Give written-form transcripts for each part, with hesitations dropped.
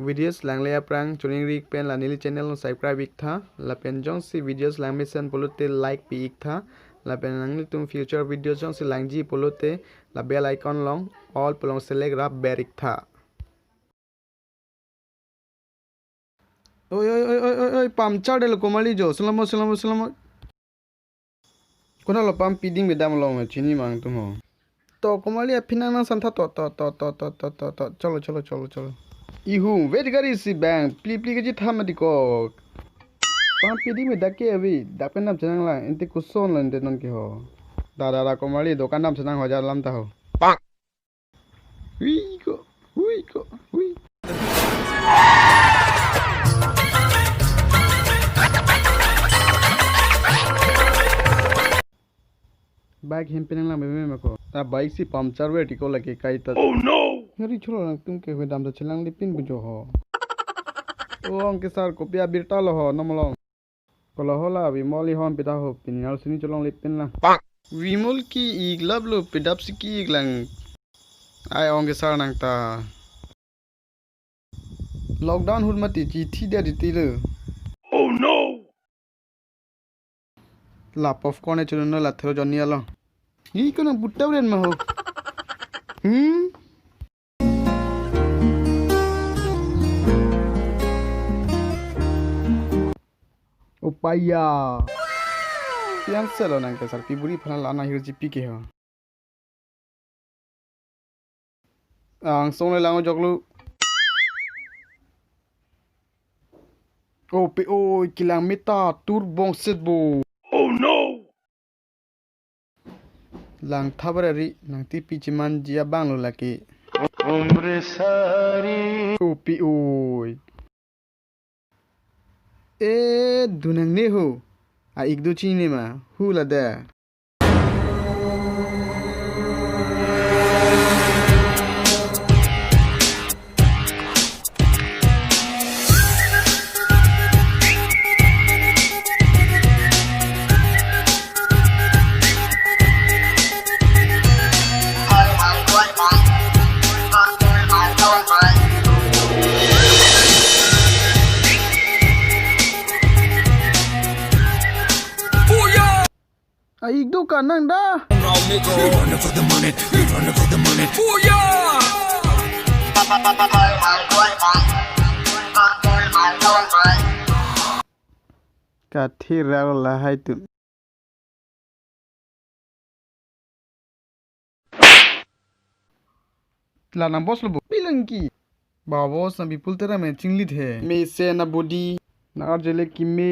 Videos lang lea prang chuning rik pen la nili channel no subscribe ik tha la pen jong si videos lang mission polote like pi ik tha la pen nang tum future videos jong si lang ji polote la bell icon long all polong select rap berik tha. Oi pam char del komali jo selamo kuna lo pam piding bedam long chini mang tum ho to komali apina na santha to chalo ihu very gari si bang pli ke ji thamadi ko pam piding me dake abi dapen nam chanang la ente kuson lan de non ke ho dada komali dokan nam chanang ho ja lam ta ho pang hui ko bike हम पेनला में मको ता bike से puncture वे टिको लगे काई त oh no हरी छोलो न तुम के दाम त छलांग लिपिन बुजो हो ओ अंके सर कोपिया बिरटा लो हो नमलो कोलो होला विमोली होम पिता हो पिनाल सुनी चलों लिपिन ला विमोल की इगलब लो पिडाप सिकी इगलंग आय अंके सर नंगता लॉकडाउन हुरमती चिठी दे दिती ले ओह नो ला पॉपकॉर्न चलो न ला थरो जनिया लो ई कोन बुट्टा ब्रेन में हो उपाया पियान सेलो नंके सर पिबुरी फना लाना हिर जिपी के हो आंग सोने लांगो जगलु ओ पे ओ किलांग मेता तुरबोंग सेटबो lang thabarari nang ti pichiman jia banglo laki umre sari upi oi dunang ne ho a ikdu chini ma hula da Aigdo ka nang da kathi raw la hai tu la na boss lo bilang ki ba boss na bipul tera me chinglit he me se na body na jele ki me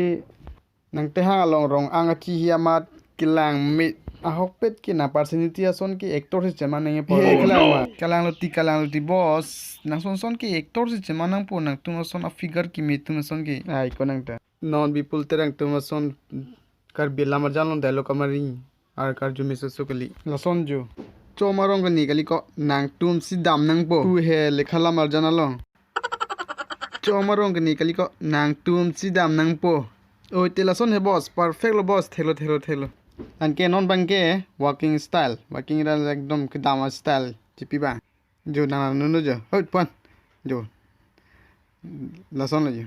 nang te ha long rong anga chi hiamat kilang mit ahok pet ki na personality ason ki actor se chama nang po kalang lo ti boss nang son ki actor se chama nang po nang tum son a figure ki mit tum son ki ai ko nang ta non people terang tum son kar bela mar jalon dialogue amari ar kar ju message sokali la son jo cho marong ni kali ko nang tum si dam nang po tu he lekhala mar janalo cho marong ni kali ko nang tum si dam nang po oi te la son he boss perfect lo boss thelo anke non bangke walking style walking ra ekdom kidama style chipi ba jo na no jo hot pon jo lason lo jo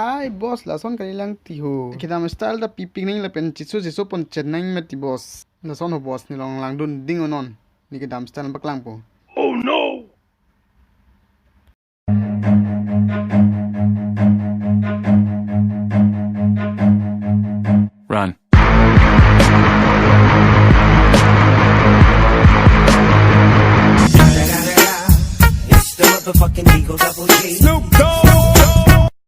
ai boss lason kali lang ti ho kidama style da piping ning la pen chisu pon chenang me ti boss lason ho boss ni long lang dun ding onon ni kidam style baklang po oh no Run. It's the motherfucking Eagle Double G. Snoop Dogg.